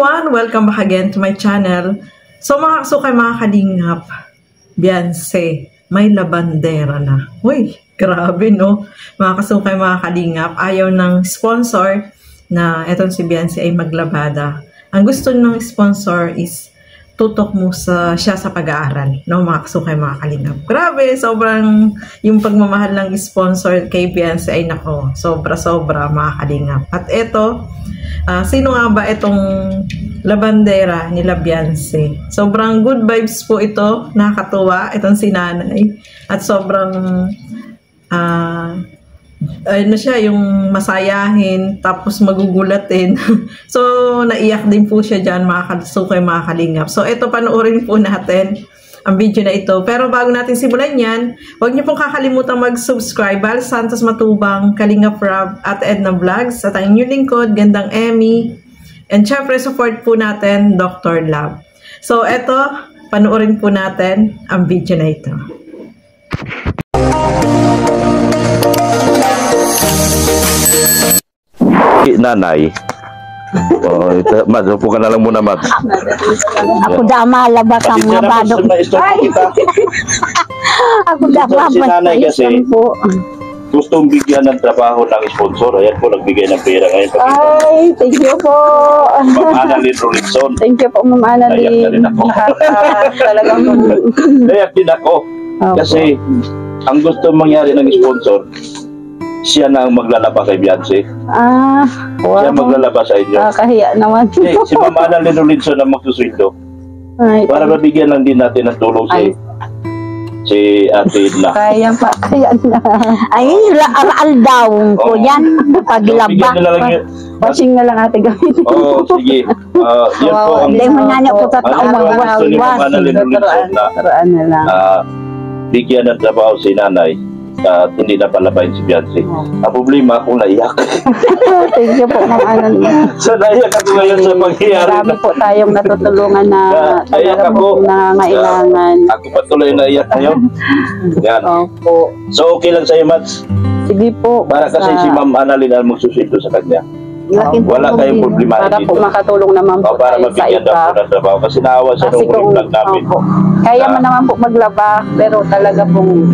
everyone! Welcome back again to my channel. So mga kasukay, mga kalingap, Beyonce, may labandera na. Uy, grabe no? Mga kasukay, mga kalingap, ayaw ng sponsor na etong si Beyonce ay maglabada. Ang gusto ng sponsor is tutok mo siya sa pag-aaral, no, mga kasukay, mga kalingap. Grabe, sobrang yung pagmamahal ng sponsor kay Beyonce ay nako, sobra-sobra, mga kalingap. At eto, sino nga ba itong labandera nila Beyonce? Sobrang good vibes po ito, nakakatuwa, itong si nanay. At sobrang, ano siya, yung masayahin, tapos magugulatin. So, naiyak din po siya dyan, mga kasukay, mga kalingap. So, ito, panoorin po natin ang video na ito. Pero bago natin simulan yan, huwag niyo pong kakalimutan mag-subscribe. Val Santos Matubang, Kalingap Rob, at Edna Vlogs, at ang inyong lingkod, Gandang Emmy. And syempre, support po natin, Dr. Love. So, ito, panoorin po natin ang video na ito. Nanay. Oh, ito, Mads, upo ka na lang muna, Mads. Ako da malabas ang mga badok. Ako da si nanay kasi po. gustong bigyan ng trabaho ng sponsor. Ayan po, nagbigay ng pera ngayon. Ay, thank you po. Ma'am Annalyn Rolinson. Thank you po, Ma'am Annalyn. Nayak na rin ako. Talagang Nayak din ako. Kasi ang gusto mangyari ng sponsor, siya na ang maglalaba kay Beyonce. Wow. Siya maglalaba sa inyo. Kahiya naman. Si Ma'am Annalyn Rolinson ang magsusweldo. Para mabigyan lang din natin ng tulong si Ate Edna. Kaya pa, kaya na. Ay, aral daw ko yan. Paglaba. Basing na lang ate gamit. Oo, sige. Yan po ang... Hindi mo na po sa taong gusto ni Ma'am Annalyn Rolinson na bigyan ng trabaho si nanay at hindi na palabayin si Beyonce. Ang problema, kung naiyak. Thank you po, Ma'am Annalyn. So, naiyak ako ngayon sa pangyayari. Marami po tayong natutulungan na naiyak ako. Nangailangan. Ako patuloy naiyak ngayon. Yan. Opo. So, okay lang sa'yo, Mads? Sige po. Para kasi si Ma'am Annalyn ang magsusundo sa kanya. Wala tayong problema para dito. po makatulong naman po para tayo sa mabigyan iba. po ng trabaho. Kasi naawa siya nung huling vlog namin. Kaya man naman po maglaba, pero talaga pong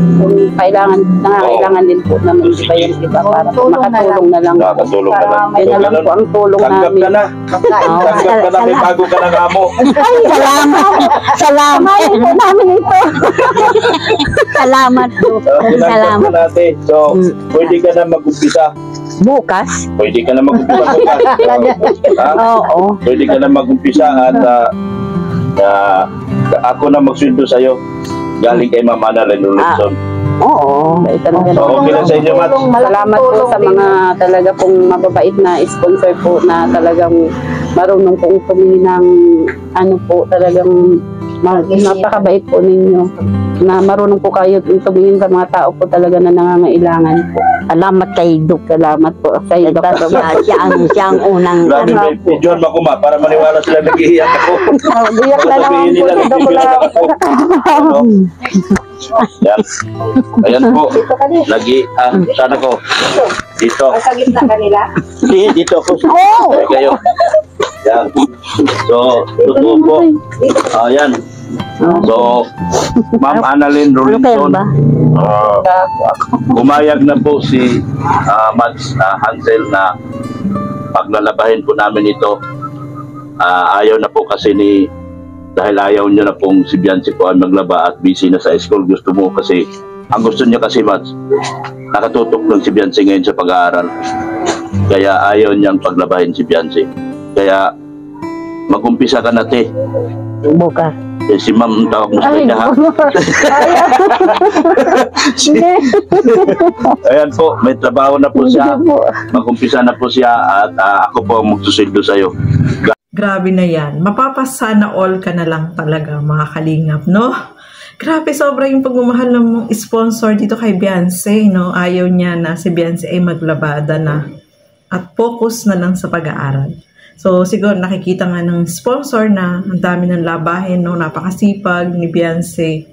nangangailangan din po naman iba yung iba para po makatulong na lang. Makatulong na lang. Yun na lang po ang tulong Tanggap namin. ka na. Tanggap ka na. May bago ka ng amo. Ay, salamat. Salamat po namin ito. Salamat po. Salamat natin. So, pwede ka na mag-umpisa. Bukas? Pwede ka na mag-umpisa bukas. Oo. Pwede ka na mag-umpisa at ako na magsweldo sa'yo. Galing kay Ma'am Annalyn Rolinson. Oo. So, okay lang sa inyo, Mads. Salamat po sa mga talaga pong mababait na sponsor po na talagang marunong pong tumingin ng ano po, talagang napakabait po ninyo na marunong po kayo tumingin sa mga tao po talaga na nangangailangan po. Salamat kay Dok. Salamat po kay Dok. Siya ang unang Lagi may videoan mo ko, Ma, para maniwala sila nag-iiyak ako. Iyak na naman po si Dok. Yan. Ayan po. Sana ko. Dito. Sa gitna kanila? Dito ako. Kayo. Yan. So, totoo po. Ayan. So, Ma'am Annalyn Rolinson, umayag na po si Mads Hansel na paglalabahin po namin ito. Ayaw na po kasi dahil ayaw niyo na pong si Beyonce po ay maglaba at busy na sa school. Gusto mo kasi, ang gusto niya kasi, Mads, nakatutok lang si Beyonce ngayon sa pag-aaral. Kaya ayaw niyang paglabahin si Beyonce. Kaya mag-umpisa ka na, te. Bukas. Si Ma'am tawag mo sa kanya, ha? Ayan po, may trabaho na po siya. Mag-umpisa na po siya at ako po ang magsusildo sa'yo. Grabe na yan. Mapapasana all ka na lang talaga, mga kalingap, no? Grabe, sobra yung pagmamahal ng sponsor dito kay Beyonce, no? Ayaw niya na si Beyonce ay maglabada na at focus na lang sa pag-aaral. So, siguro nakikita nga ng sponsor na ang dami ng labahin, no? Napakasipag ni Beyonce.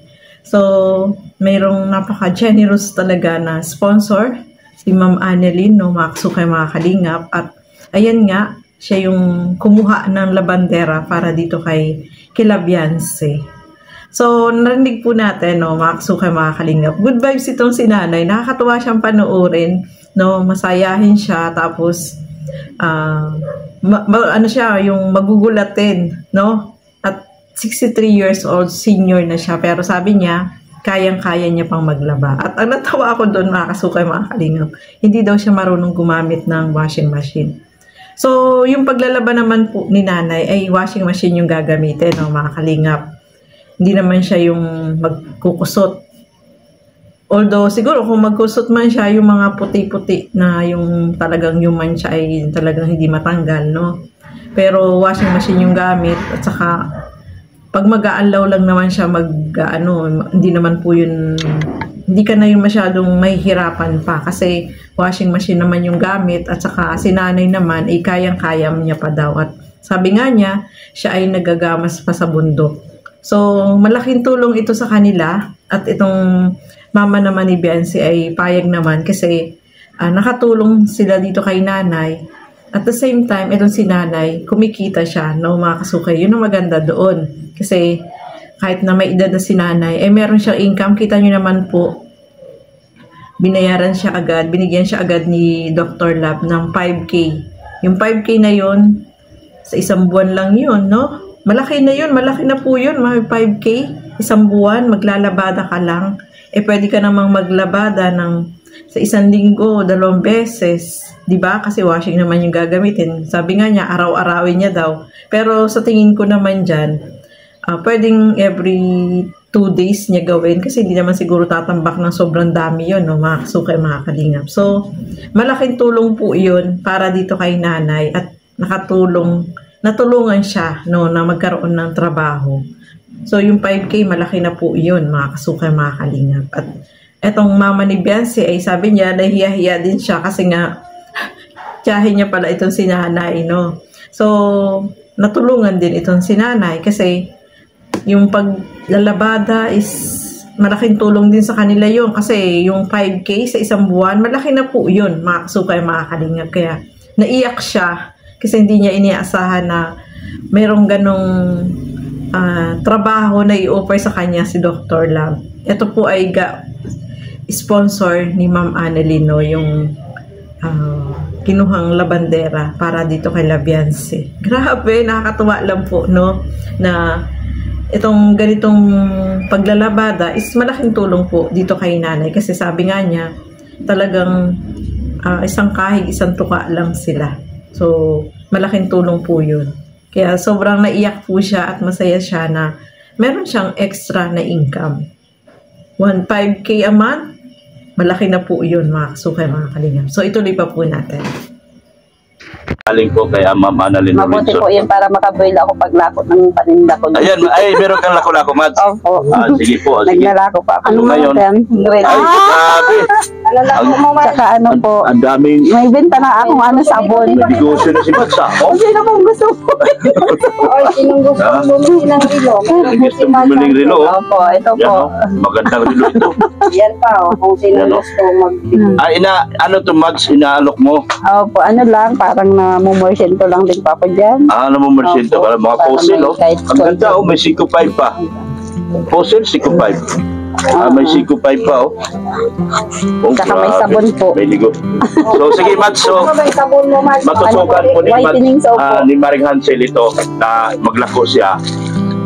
So, mayroong napaka-generous talaga na sponsor, si Ma'am Annalyn, no? Mga kasukay, mga kalingap. At ayan nga, siya yung kumuha ng labandera para dito kay kila Beyonce. So, narinig po natin, no, mga kasukay, mga kalingap. Good vibes itong si nanay. Nakakatuwa siyang panoorin, no, masayahin siya, tapos, ano siya, yung magugulatin, no? At 63 years old, senior na siya. Pero sabi niya, kayang-kaya niya pang maglaba. At ang natawa ako doon, mga kasukay, mga kalingap, hindi daw siya marunong gumamit ng washing machine. So, yung paglalaba naman po ni nanay ay washing machine yung gagamitin, no, mga kalingap. Hindi naman siya yung magkukusot. Although, siguro kung magkusot man siya, yung mga puti-puti na yung talagang yung mancha ay talagang hindi matanggal, no? Pero washing machine yung gamit at saka pag mag-aalaw lang naman siya hindi naman po yun, hindi ka na yung masyadong mahihirapan pa kasi washing machine naman yung gamit at saka si nanay naman ay kayang-kaya niya pa daw. At sabi nga niya, siya ay nagagamas pa sa bundok. So, malaking tulong ito sa kanila at itong mama naman ni Beyonce ay payag naman kasi nakatulong sila dito kay nanay. At the same time, itong si nanay, kumikita siya, no, mga kasukay. Yun ang maganda doon. Kasi kahit na may edad na si nanay, meron siyang income. Kita nyo naman po, binigyan siya agad ni Dr. Lab ng 5K. Yung 5K na yun, sa isang buwan lang yun, no? Malaki na yun, malaki na po yun, mga 5K, isang buwan, maglalabada ka lang. Pwede ka namang maglabada sa isang linggo, 2 beses, di ba? Kasi washing naman yung gagamitin. Sabi nga niya, araw-arawin niya daw. Pero sa tingin ko naman dyan, pwedeng every 2 days niya gawin kasi hindi naman siguro tatambak ng sobrang dami yun, no? Mga kasukay, mga kalingap. So, malaking tulong po yun para dito kay nanay at natulungan siya, no, na magkaroon ng trabaho. So, yung 5K, malaki na po yun, mga kasukay, mga kalingap. At etong mama ni Beyonce, ay sabi niya, nahiya-hiya din siya kasi nga, tiyahin niya pala itong si nanay, no. So, natulungan din itong si nanay kasi yung paglalabada is malaking tulong din sa kanila yun kasi yung 5K sa isang buwan, malaki na po yun, mga kasukay, mga kalingap. Kaya, naiyak siya kasi hindi niya iniasahan na mayroong ganong trabaho na i-offer sa kanya si Dr. Lab. Ito po ay sponsor ni Ma'am Annalyn, no, yung kinuhang labandera para dito kay Beyonce. Grabe, nakakatuwa lang po, no, na itong ganitong paglalabada is malaking tulong po dito kay nanay kasi sabi nga niya, talagang isang kahig, isang tuka lang sila. So, malaking tulong po yun. Kaya sobrang naiyak po siya at masaya siya na meron siyang extra na income. 5K a month, malaki na po yun, mga kasukay, mga kalingap. So, ituloy pa po natin. Galing po kay Ma'am Annalyn Mabuti Robinson. po yun para makabuil ako paglakot ng paninda ko. Ayan, meron kang lako-lako, Mads. Opo. Sige po, sige. Naglalako pa ako. Ano ngayon? Grade. Ay, grabe. Alalako mo, Mads. Saka ano po, Ang daming may benta na akong sabon. negosyo na si Mads, Kung sino pong gusto mo. Oy, sinong gusto mong bumili ng relo? Gusto mo biling relo, oh. Opo, ito Yan, po. oh. Magandang relo ito. Yan pa, oh, kung Yan, sino oh. gusto magbili. Ano to, Mads, inaalok mo? Opo, ano lang, parang namumorsyento lang din pa ako dyan. Ano mo, Marcelo? Opo, Para mga para fossil, may oh. kahit Ang ganda, oh. May Seiko 5 pa. Fossil, Seiko 5. May Seiko 5 pa, oh. Oh, Saka may grabe. sabon po. May ligo. So, sige, Mads. So, Ano ba yung sabon mo, Mads? matusukan po ni Whitening soap po. ni Maring Hansel ito na maglako siya.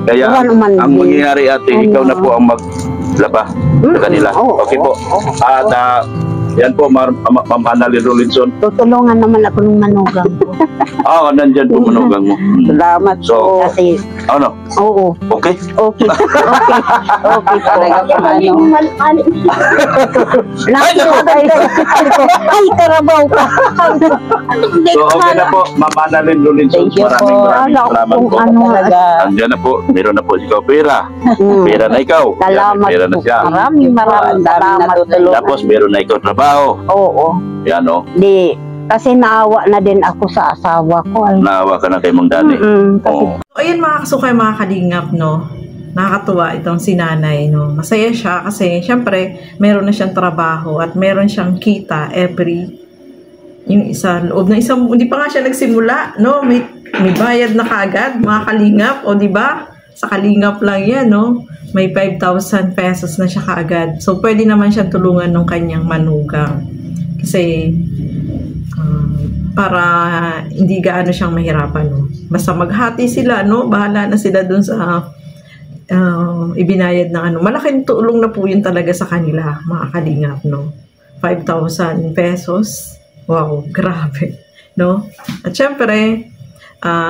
Kaya Wala naman ang din. mangyayari ate, ikaw na po ang maglaba sa kanila. Oo. Okay po. At yan po, Ma'am Annalyn Robinson. Tutulungan naman ako ng manugang ko. Nandyan po manugang mo. Salamat So, po. Kasi, Ano? oo. Okay? Okay. Okay talaga po. Ano. Ay, karabaw ka. So, okay na po, Ma'am Annalyn Robinson. Thank you po. Maraming salamat po. Ano talaga. Andiyan na po, meron na po ikaw pera. Pera na ikaw. Salamat Pera na po. siya. Maraming salamat. Tapos meron na ikaw trabaho. Oo. Yan, o. Di, kasi naawa na din ako sa asawa ko. Ay. Naawa ka na kay Mang Dani. Kasi Oo. So, ayun, mga kasukay, mga kalingap, no. Nakakatuwa itong si nanay, no. Masaya siya kasi, syempre, meron na siyang trabaho at meron siyang kita every yung isa, loob ng isang, hindi pa nga siya nagsimula, no? May bayad na kaagad, mga kalingap, o di ba? Sa kalingap lang yan, no? May 5,000 pesos na siya kaagad. So, pwede naman siyang tulungan ng kanyang manugang. Kasi, para hindi gaano siyang mahirapan, no? Basta maghati sila, no? Bahala na sila dun sa ibinayad ng ano. Malaking tulong na po yun talaga sa kanila, mga kalingap, no? 5,000 pesos. Wow, grabe, no? At syempre,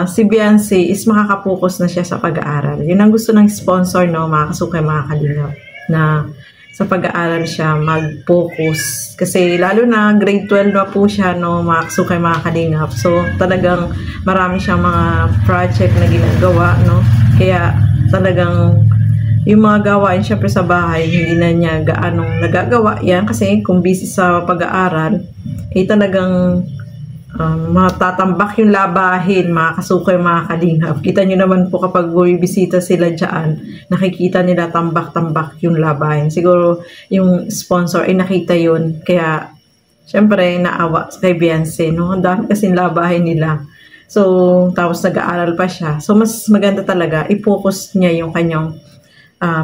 si Beyonce is makakapokus na siya sa pag-aaral. Yun ang gusto ng sponsor, no? Mga kasukay, mga kalingap, na sa pag-aaral siya mag-focus. Kasi lalo na grade 12 na po siya, no, mga kasukay, mga kalingap. So talagang marami siyang mga project na ginagawa, no. Kaya talagang yung mga gawain syempre sa bahay, hindi na niya gaanong nagagawa yan. Kasi kung busy sa pag-aaral, talagang matatambak yung labahin, mga kasukay, mga kalingap. Kita nyo naman po kapag bumibisita sila dyan, nakikita nila tambak-tambak yung labahin. Siguro yung sponsor ay nakita yun. Kaya, syempre, naawa kay Beyonce, no? Ang dami kasing labahin nila. So, tapos nag-aaral pa siya. So, mas maganda talaga, i-focus niya yung kanyang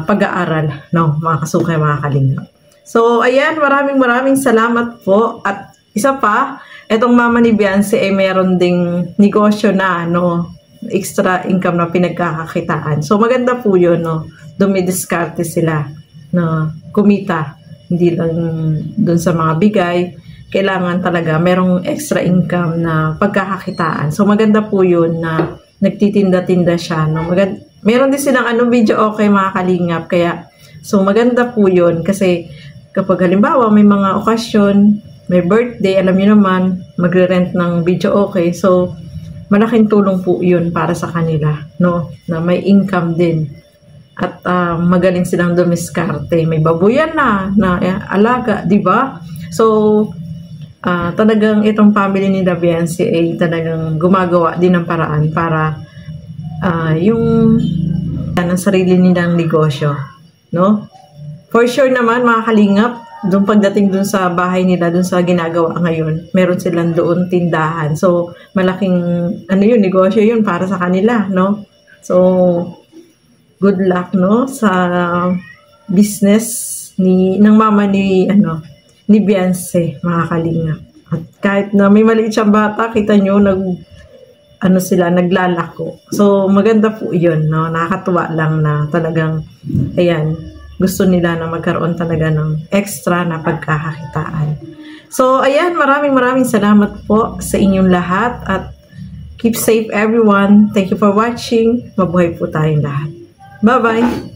pag-aaral, no? Mga kasukay, mga kalingap. So, ayan, maraming salamat po. At isa pa, etong mama ni Beyonce ay meron ding negosyo na, no, extra income na pinagkakakitaan. So maganda po yun, no, dumidiskarte sila na kumita, hindi lang dun sa mga bigay, kailangan talaga merong extra income na pagkakakitaan. So maganda po yun na nagtitinda-tinda siya, no. Meron din silang video, okay, mga kalingap, kaya so maganda po yun kasi kapag halimbawa may mga okasyon, may birthday, alam niyo naman, magre-rent ng video, okay. So, malaking tulong po yun para sa kanila, no? Na may income din. At magaling silang dumiskarte. May babuyan na alaga, di ba? So, talagang itong family ni Beyonce ay talagang gumagawa din ng paraan para yung ng sarili nilang negosyo, no? For sure naman, mga kalingap, doon pagdating doon sa bahay nila, doon sa ginagawa ngayon, meron silang doon tindahan. So, malaking, negosyo yun para sa kanila, no? So, good luck, no? Sa business ng mama ni Beyonce, mga kalingap. At kahit na may maliit siyang bata, kita nyo, naglalako. So, maganda po yun, no? Nakakatuwa lang na talagang, ayan, gusto nila na magkaroon talaga ng extra na pagkakakitaan. So, ayan, maraming salamat po sa inyong lahat at keep safe everyone. Thank you for watching. Mabuhay po tayong lahat. Bye-bye!